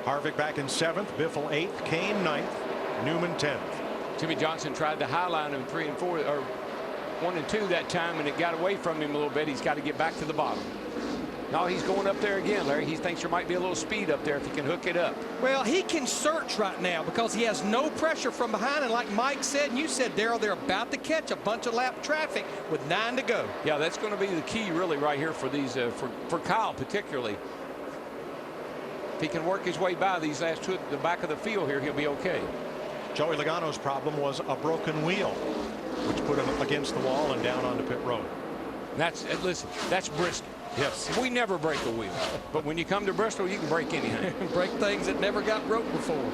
Harvick back in 7th, Biffle 8th, Kane 9th, Newman 10th. Jimmie Johnson tried to highline him 3 and 4 or 1 and 2 that time, and it got away from him a little bit. He's got to get back to the bottom. No, he's going up there again, Larry. He thinks there might be a little speed up there if he can hook it up. Well, he can search right now because he has no pressure from behind. And like Mike said, and you said, Darrell, they're about to catch a bunch of lap traffic with 9 to go. Yeah, that's going to be the key really right here for these, for Kyle particularly. If he can work his way by these last two at the back of the field here, he'll be okay. Joey Logano's problem was a broken wheel, which put him against the wall and down onto pit road. Listen, that's Bristol. Yes. We never break a wheel. But when you come to Bristol, you can break anything. Break things that never got broke before.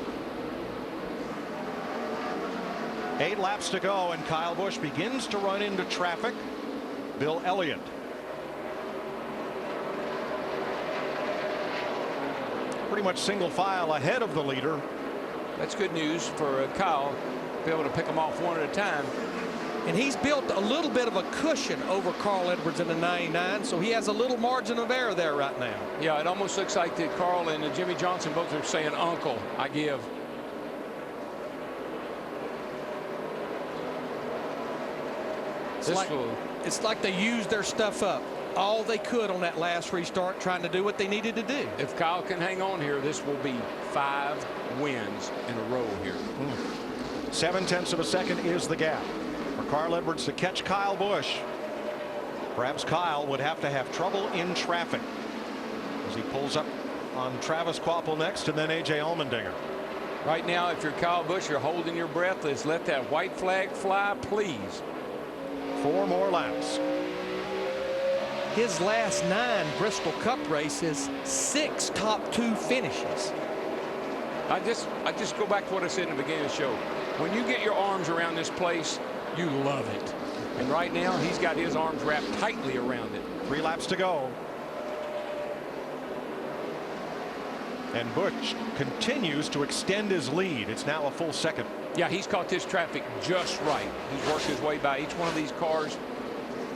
8 laps to go, and Kyle Busch begins to run into traffic. Bill Elliott. Pretty much single file ahead of the leader. That's good news for Kyle. Be able to pick them off one at a time. And he's built a little bit of a cushion over Carl Edwards in the 99, so he has a little margin of error there right now. Yeah, it almost looks like that Carl and Jimmie Johnson both are saying, "Uncle, I give." It's like they used their stuff up all they could on that last restart, trying to do what they needed to do. If Kyle can hang on here, this will be 5 wins in a row here. 0.7 of a second is the gap for Carl Edwards to catch Kyle Busch. Perhaps Kyle would have to have trouble in traffic as he pulls up on Travis Kvapil next, and then A.J. Allmendinger. Right now, if you're Kyle Busch, you're holding your breath. Let's let that white flag fly, please. 4 more laps. His last 9 Bristol Cup races, 6 top 2 finishes. I just go back to what I said in the beginning of the show. When you get your arms around this place, you love it. And right now, he's got his arms wrapped tightly around it. 3 laps to go. And Busch continues to extend his lead. It's now a full second. Yeah, he's caught this traffic just right. He's worked his way by each one of these cars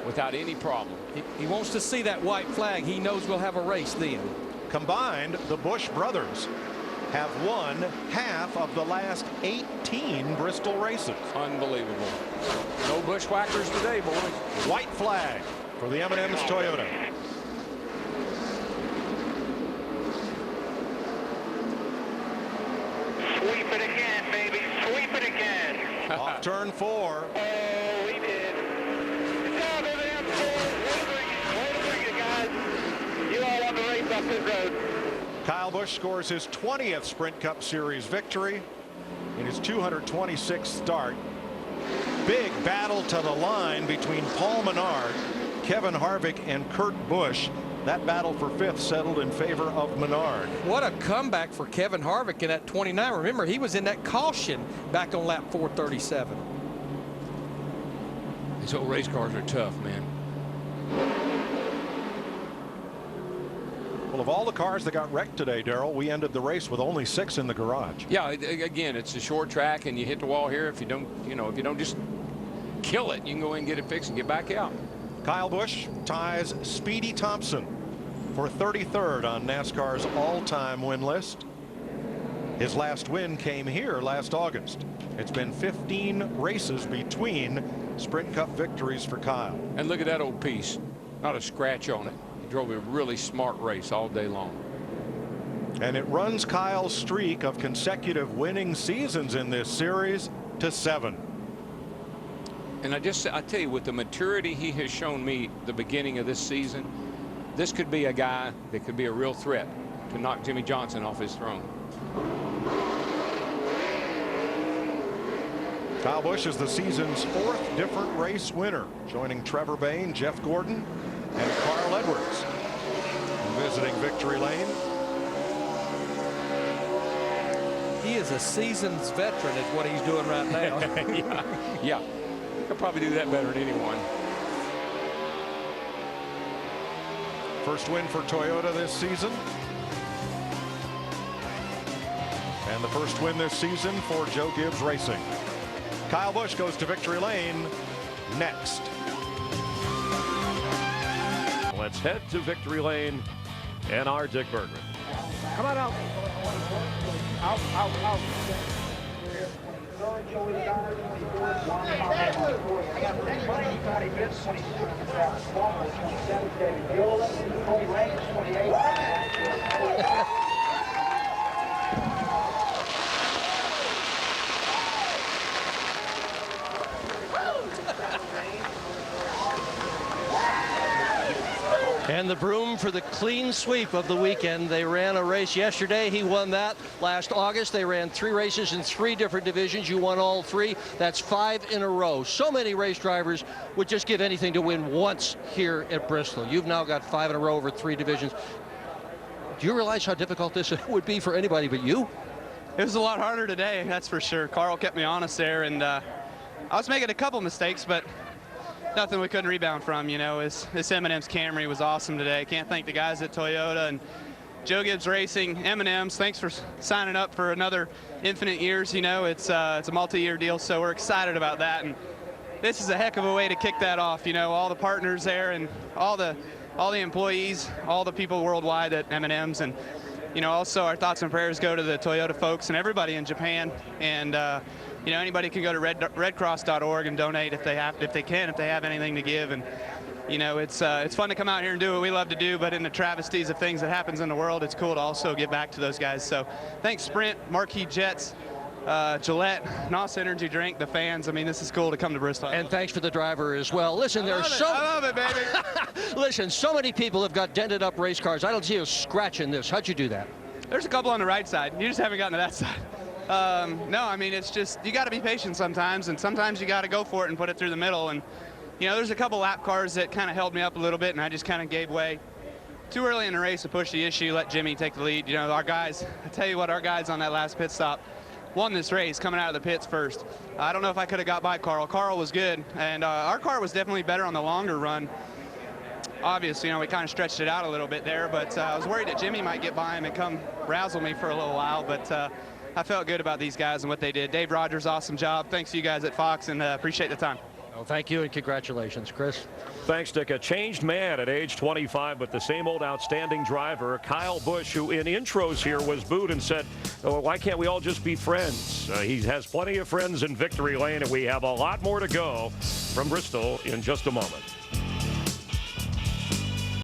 without any problem. He wants to see that white flag. He knows we'll have a race then. Combined, the Busch brothers have won half of the last 18 Bristol races. Unbelievable. No bushwhackers today, boys. White flag for the M&M's Toyota. Sweep it again, baby. Sweep it again. Off turn 4. Oh, we did. Good job, M&M. Way to bring it, guys. You all want to race up this road. Kyle Busch scores his 20th Sprint Cup Series victory in his 226th start. Big battle to the line between Paul Menard, Kevin Harvick, and Kurt Busch. That battle for 5th settled in favor of Menard. What a comeback for Kevin Harvick in that 29. Remember, he was in that caution back on lap 437. These old race cars are tough, man. Well, of all the cars that got wrecked today, Darrell, we ended the race with only 6 in the garage. Yeah, again, it's a short track, and you hit the wall here. If you don't, if you don't just kill it, you can go in and get it fixed and get back out. Kyle Busch ties Speedy Thompson for 33rd on NASCAR's all-time win list. His last win came here last August. It's been 15 races between Sprint Cup victories for Kyle. And look at that old piece. Not a scratch on it. He drove a really smart race all day long. And it runs Kyle's streak of consecutive winning seasons in this series to 7. And I tell you, with the maturity he has shown me the beginning of this season, this could be a guy that could be a real threat to knock Jimmie Johnson off his throne. Kyle Busch is the season's 4th different race winner, joining Trevor Bayne, Jeff Gordon, and Carl Edwards visiting Victory Lane. He is a seasoned veteran at what he's doing right now. Yeah. He'll probably do that better than anyone. First win for Toyota this season. And the first win this season for Joe Gibbs Racing. Kyle Busch goes to Victory Lane next. Let's head to Victory Lane and our Dick Bergman. Come on out. Out, out, out. And the broom for the clean sweep of the weekend. They ran a race yesterday. He won that. Last August, they ran 3 races in 3 different divisions. You won all 3. That's 5 in a row. So many race drivers would just give anything to win once here at Bristol. You've now got 5 in a row over 3 divisions. Do you realize how difficult this would be for anybody but you? It was a lot harder today, that's for sure. Carl kept me honest there, and I was making a couple mistakes, but nothing we couldn't rebound from. You know, this M&M's Camry was awesome today. Can't thank the guys at Toyota and Joe Gibbs Racing. M&M's, thanks for signing up for another infinite years. You know, it's a multi-year deal, so we're excited about that. And this is a heck of a way to kick that off. You know, all the partners there and all the employees, all the people worldwide at M&M's, and you know, also our thoughts and prayers go to the Toyota folks and everybody in Japan. And you know, anybody can go to redcross.org and donate if they have anything to give. And you know, it's fun to come out here and do what we love to do, but in the travesties of things that happens in the world, it's cool to also give back to those guys. So thanks Sprint, Marquis Jets, Gillette, NOS Energy Drink, the fans. I mean, this is cool to come to Bristol. And thanks for the driver as well. Listen, I love it, baby. Listen, so many people have got dented up race cars. I don't see a scratch in this. How'd you do that? There's a couple on the right side. You just haven't gotten to that side. No, I mean, it's just, you got to be patient sometimes, and sometimes you got to go for it and put it through the middle. And, you know, there's a couple lap cars that kind of held me up a little bit, and I just kind of gave way. Too early in the race to push the issue, let Jimmy take the lead. You know, our guys, I tell you what, our guys on that last pit stop won this race coming out of the pits first. I don't know if I could have got by Carl. Carl was good, and our car was definitely better on the longer run. Obviously, you know, we kind of stretched it out a little bit there, but I was worried that Jimmy might get by him and come razzle me for a little while, but I felt good about these guys and what they did. Dave Rogers, awesome job. Thanks to you guys at Fox, and appreciate the time. Well, thank you and congratulations, Chris. Thanks, Dick. A changed man at age 25, but the same old outstanding driver, Kyle Busch, who in intros here was booed and said, oh, why can't we all just be friends? He has plenty of friends in victory lane, and we have a lot more to go from Bristol in just a moment.